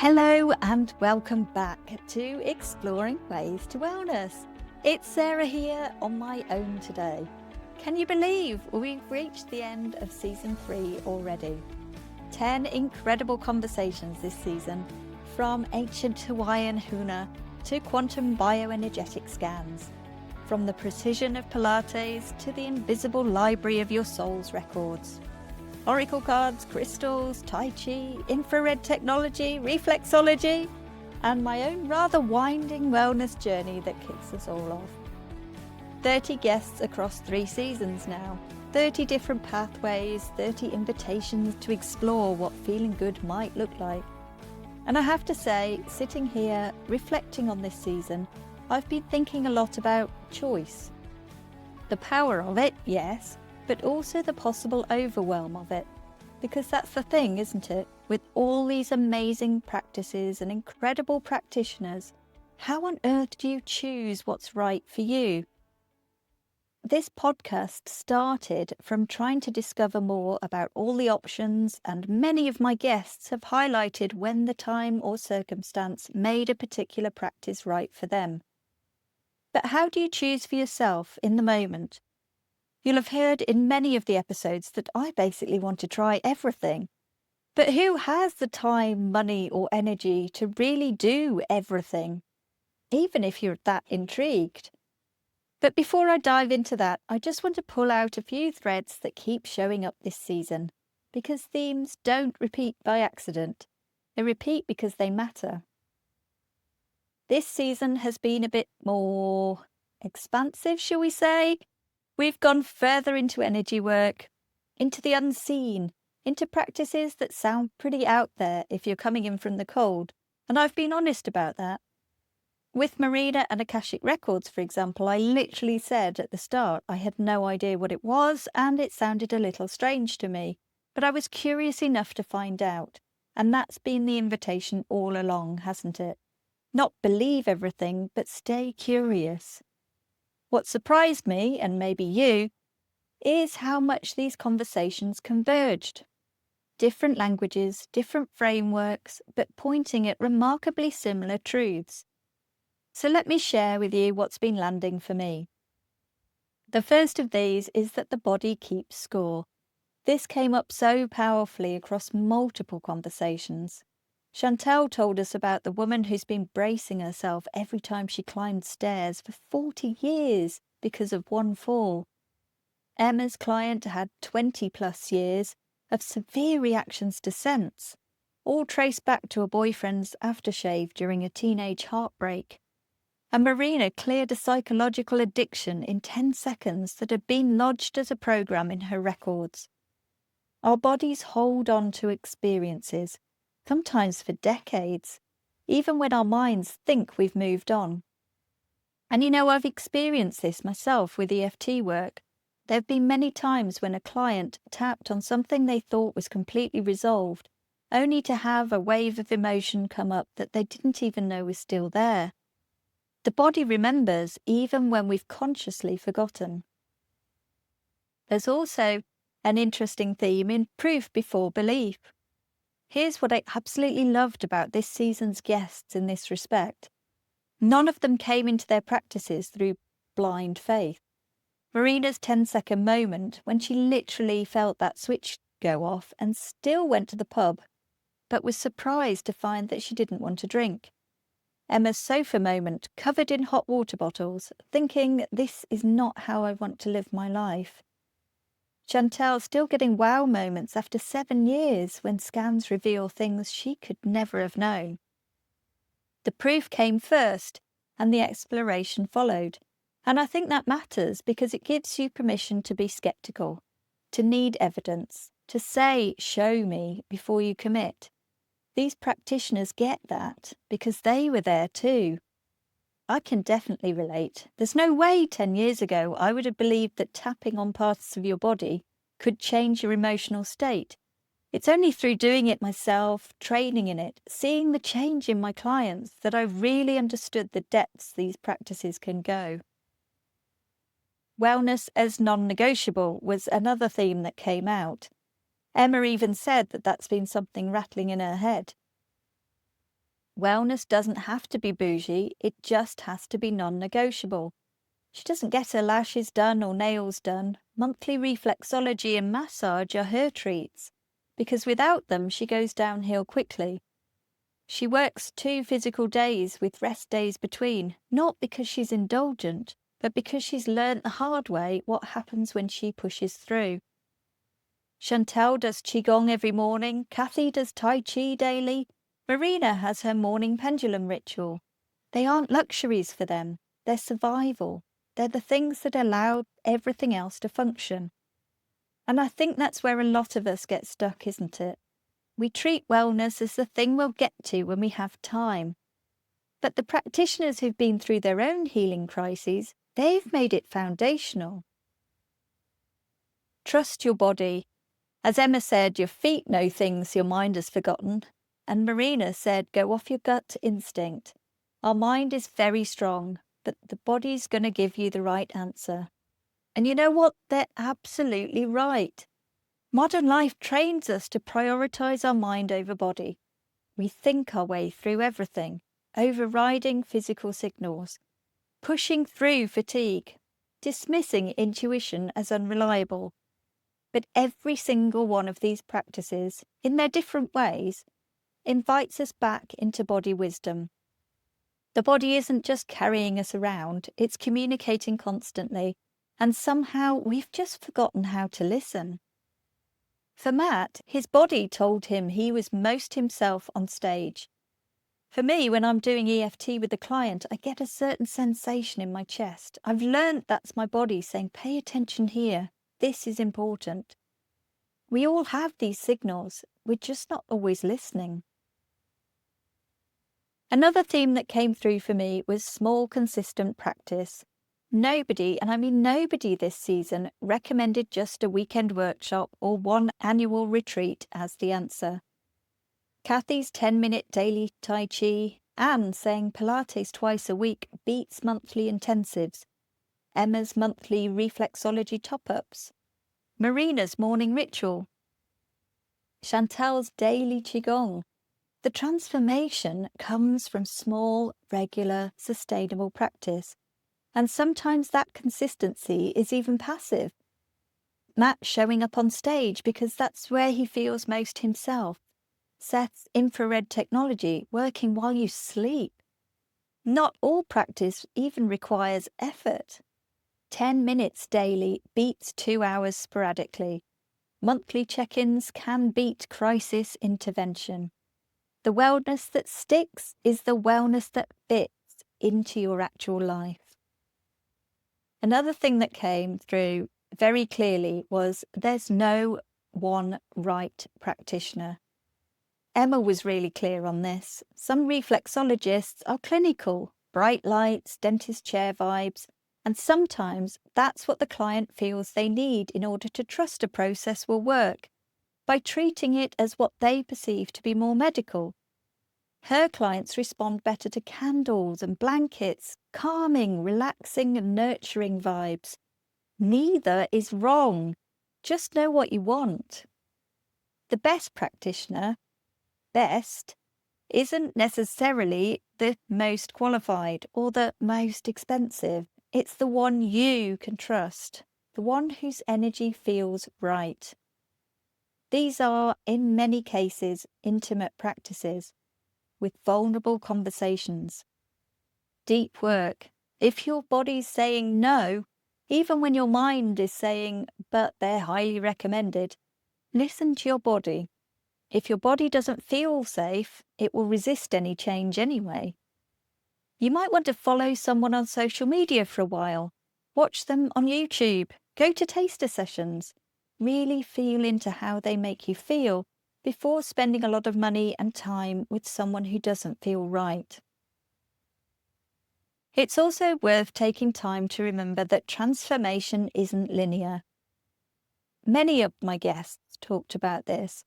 Hello and welcome back to Exploring Ways to Wellness. It's Sarah here on my own today. Can you believe we've reached the end of season 3 already? 10 incredible conversations this season, from ancient Hawaiian huna to quantum bioenergetic scans, from the precision of Pilates to the invisible library of your soul's records. Oracle cards, crystals, Tai Chi, infrared technology, reflexology, and my own rather winding wellness journey that kicks us all off. 30 guests across 3 seasons now, 30 different pathways, 30 invitations to explore what feeling good might look like. And I have to say, sitting here, reflecting on this season, I've been thinking a lot about choice. The power of it, yes, but also the possible overwhelm of it. Because that's the thing, isn't it? With all these amazing practices and incredible practitioners, how on earth do you choose what's right for you? This podcast started from trying to discover more about all the options, and many of my guests have highlighted when the time or circumstance made a particular practice right for them. But how do you choose for yourself in the moment? You'll have heard in many of the episodes that I basically want to try everything. But who has the time, money, or energy to really do everything, even if you're that intrigued? But before I dive into that, I just want to pull out a few threads that keep showing up this season, because themes don't repeat by accident. They repeat because they matter. This season has been a bit more expansive, shall we say? We've gone further into energy work, into the unseen, into practices that sound pretty out there if you're coming in from the cold, and I've been honest about that. With Marina and Akashic Records, for example, I literally said at the start I had no idea what it was and it sounded a little strange to me, but I was curious enough to find out, and that's been the invitation all along, hasn't it? Not believe everything, but stay curious. What surprised me, and maybe you, is how much these conversations converged. Different languages, different frameworks, but pointing at remarkably similar truths. So let me share with you what's been landing for me. The first of these is that the body keeps score. This came up so powerfully across multiple conversations. Chantel told us about the woman who's been bracing herself every time she climbed stairs for 40 years because of one fall. Emma's client had 20 plus years of severe reactions to scents, all traced back to a boyfriend's aftershave during a teenage heartbreak. And Marina cleared a psychological addiction in 10 seconds that had been lodged as a program in her records. Our bodies hold on to experiences, sometimes for decades, even when our minds think we've moved on. And I've experienced this myself with EFT work. There have been many times when a client tapped on something they thought was completely resolved, only to have a wave of emotion come up that they didn't even know was still there. The body remembers even when we've consciously forgotten. There's also an interesting theme in proof before belief. Here's what I absolutely loved about this season's guests in this respect. None of them came into their practices through blind faith. Marina's 10-second moment when she literally felt that switch go off and still went to the pub, but was surprised to find that she didn't want to drink. Emma's sofa moment, covered in hot water bottles, thinking this is not how I want to live my life. Chantel still getting wow moments after 7 years when scans reveal things she could never have known. The proof came first and the exploration followed. And I think that matters because it gives you permission to be skeptical, to need evidence, to say, show me, before you commit. These practitioners get that because they were there too. I can definitely relate. There's no way 10 years ago I would have believed that tapping on parts of your body could change your emotional state. It's only through doing it myself, training in it, seeing the change in my clients that I really understood the depths these practices can go. Wellness as non-negotiable was another theme that came out. Emma even said that that's been something rattling in her head. Wellness doesn't have to be bougie, it just has to be non-negotiable. She doesn't get her lashes done or nails done. Monthly reflexology and massage are her treats, because without them she goes downhill quickly. She works 2 physical days with rest days between, not because she's indulgent, but because she's learnt the hard way what happens when she pushes through. Chantal does Qigong every morning, Kathy does Tai Chi daily, Marina has her morning pendulum ritual. They aren't luxuries for them, they're survival. They're the things that allow everything else to function. And I think that's where a lot of us get stuck, isn't it? We treat wellness as the thing we'll get to when we have time. But the practitioners who've been through their own healing crises, they've made it foundational. Trust your body. As Emma said, your feet know things your mind has forgotten. And Marina said, go off your gut instinct. Our mind is very strong, but the body's going to give you the right answer. And you know what? They're absolutely right. Modern life trains us to prioritize our mind over body. We think our way through everything, overriding physical signals, pushing through fatigue, dismissing intuition as unreliable. But every single one of these practices, in their different ways, invites us back into body wisdom. The body isn't just carrying us around, it's communicating constantly, and somehow we've just forgotten how to listen. For Matt, his body told him he was most himself on stage. For me, when I'm doing EFT with a client, I get a certain sensation in my chest. I've learned that's my body saying, pay attention here, this is important. We all have these signals, we're just not always listening. Another theme that came through for me was small, consistent practice. Nobody, and I mean nobody this season, recommended just a weekend workshop or one annual retreat as the answer. Kathy's 10-minute daily Tai Chi, Anne saying Pilates twice a week beats monthly intensives, Emma's monthly reflexology top-ups, Marina's morning ritual, Chantal's daily Qigong. The transformation comes from small, regular, sustainable practice. And sometimes that consistency is even passive. Matt showing up on stage because that's where he feels most himself. Seth's infrared technology working while you sleep. Not all practice even requires effort. 10 minutes daily beats 2 hours sporadically. Monthly check-ins can beat crisis intervention. The wellness that sticks is the wellness that fits into your actual life. Another thing that came through very clearly was there's no one right practitioner. Emma was really clear on this. Some reflexologists are clinical, bright lights, dentist chair vibes, and sometimes that's what the client feels they need in order to trust a process will work, by treating it as what they perceive to be more medical. Her clients respond better to candles and blankets, calming, relaxing and nurturing vibes. Neither is wrong. Just know what you want. The best practitioner, best, isn't necessarily the most qualified or the most expensive. It's the one you can trust, the one whose energy feels right. These are, in many cases, intimate practices with vulnerable conversations. Deep work. If your body's saying no, even when your mind is saying, but they're highly recommended, listen to your body. If your body doesn't feel safe, it will resist any change anyway. You might want to follow someone on social media for a while. Watch them on YouTube. Go to taster sessions. Really feel into how they make you feel before spending a lot of money and time with someone who doesn't feel right. It's also worth taking time to remember that transformation isn't linear. Many of my guests talked about this.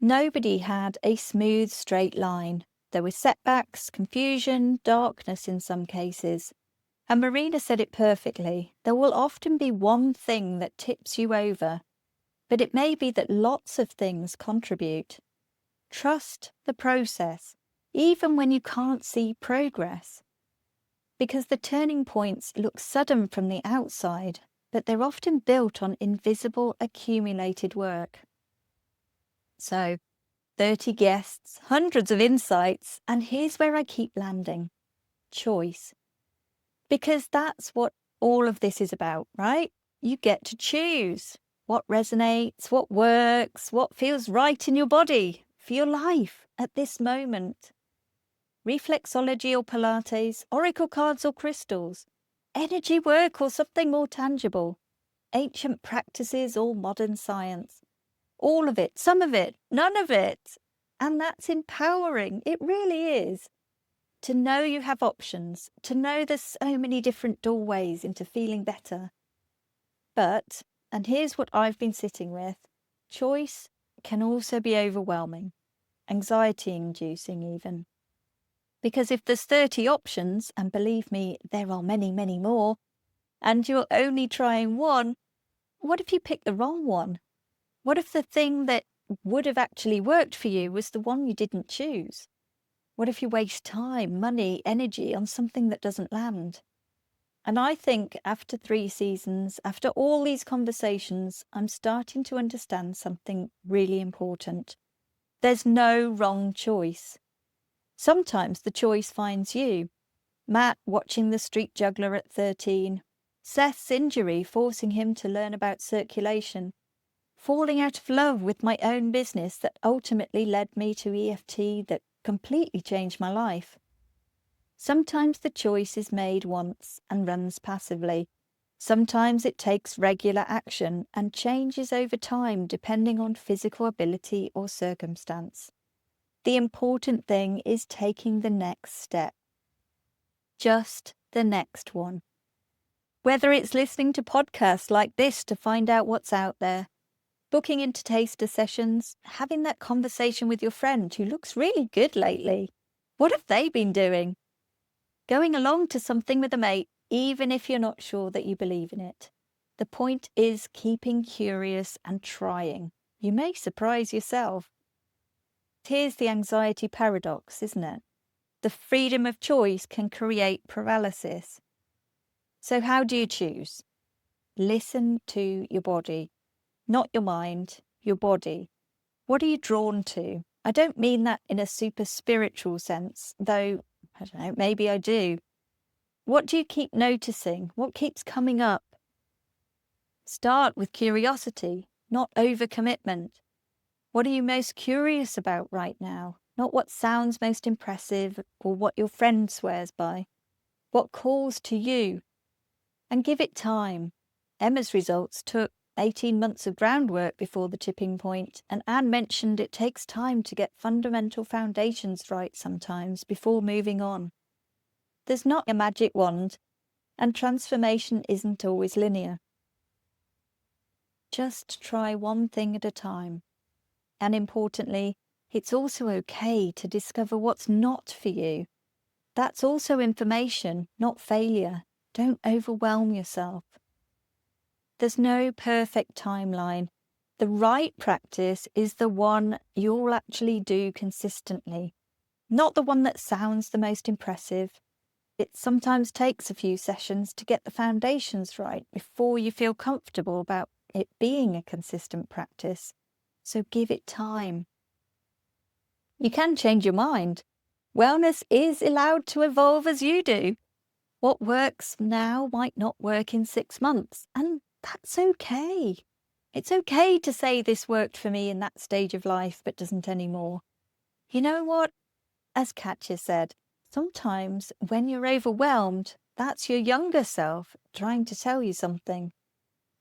Nobody had a smooth, straight line. There were setbacks, confusion, darkness in some cases. And Marina said it perfectly. There will often be one thing that tips you over, but it may be that lots of things contribute. Trust the process. even when you can't see progress. Because the turning points look sudden from the outside, but they're often built on invisible accumulated work. So, 30 guests, hundreds of insights, and here's where I keep landing: choice. Because that's what all of this is about, right? You get to choose what resonates, what works, what feels right in your body for your life at this moment. Reflexology or Pilates, oracle cards or crystals, energy work or something more tangible, ancient practices or modern science. All of it, some of it, none of it. And that's empowering. It really is. To know you have options, to know there's so many different doorways into feeling better. But, and here's what I've been sitting with, choice can also be overwhelming, anxiety-inducing even. Because if there's 30 options, and believe me, there are many, many more, and you're only trying one, what if you pick the wrong one? What if the thing that would have actually worked for you was the one you didn't choose? What if you waste time, money, energy on something that doesn't land? And I think after 3 seasons, after all these conversations, I'm starting to understand something really important. There's no wrong choice. Sometimes the choice finds you. Matt watching The Street Juggler at 13. Seth's injury forcing him to learn about circulation. Falling out of love with my own business that ultimately led me to EFT that completely changed my life. Sometimes the choice is made once and runs passively. Sometimes it takes regular action and changes over time depending on physical ability or circumstance. The important thing is taking the next step. Just the next one. Whether it's listening to podcasts like this to find out what's out there, booking into taster sessions, having that conversation with your friend who looks really good lately. What have they been doing? Going along to something with a mate, even if you're not sure that you believe in it. The point is keeping curious and trying. You may surprise yourself. Here's the anxiety paradox, isn't it? The freedom of choice can create paralysis. So how do you choose? Listen to your body, not your mind, your body. What are you drawn to? I don't mean that in a super spiritual sense, though, I don't know, maybe I do. What do you keep noticing? What keeps coming up? Start with curiosity, not overcommitment. What are you most curious about right now? Not what sounds most impressive or what your friend swears by. What calls to you? And give it time. Emma's results took 18 months of groundwork before the tipping point, and Anne mentioned it takes time to get fundamental foundations right sometimes before moving on. There's not a magic wand, and transformation isn't always linear. Just try one thing at a time. And importantly, it's also okay to discover what's not for you. That's also information, not failure. Don't overwhelm yourself. There's no perfect timeline. The right practice is the one you'll actually do consistently, not the one that sounds the most impressive. It sometimes takes a few sessions to get the foundations right before you feel comfortable about it being a consistent practice. So give it time. You can change your mind. Wellness is allowed to evolve as you do. What works now might not work in 6 months, and that's okay. It's okay to say this worked for me in that stage of life but doesn't anymore. You know what? As Katja said, sometimes when you're overwhelmed, that's your younger self trying to tell you something.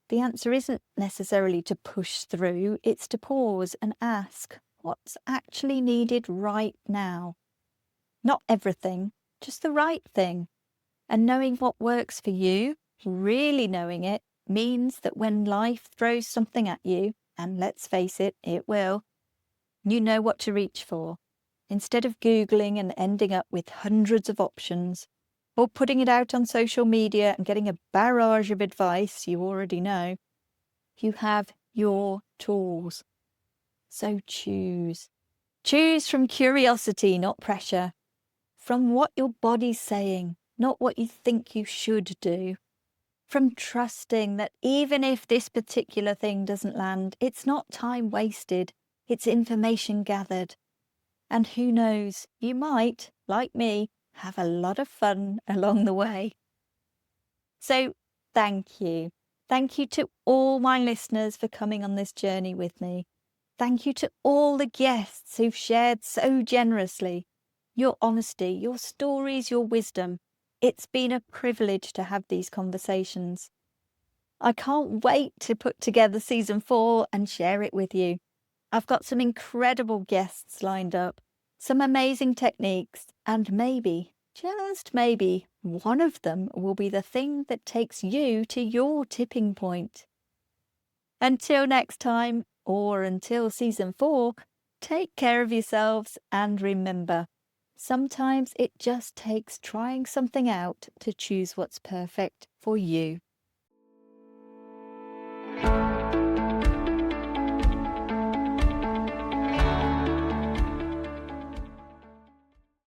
The answer isn't necessarily to push through, it's to pause and ask what's actually needed right now. Not everything, just the right thing. And knowing what works for you, really knowing it, means that when life throws something at you, and let's face it, it will, you know what to reach for. Instead of Googling and ending up with hundreds of options, or putting it out on social media and getting a barrage of advice you already know, you have your tools. So choose. Choose from curiosity, not pressure. From what your body's saying, not what you think you should do. From trusting that even if this particular thing doesn't land, it's not time wasted, it's information gathered. And who knows, you might, like me, have a lot of fun along the way. So thank you. Thank you to all my listeners for coming on this journey with me. Thank you to all the guests who've shared so generously. Your honesty, your stories, your wisdom. It's been a privilege to have these conversations. I can't wait to put together season 4 and share it with you. I've got some incredible guests lined up, some amazing techniques, and maybe, just maybe, one of them will be the thing that takes you to your tipping point. Until next time, or until season 4, take care of yourselves and remember, sometimes it just takes trying something out to choose what's perfect for you.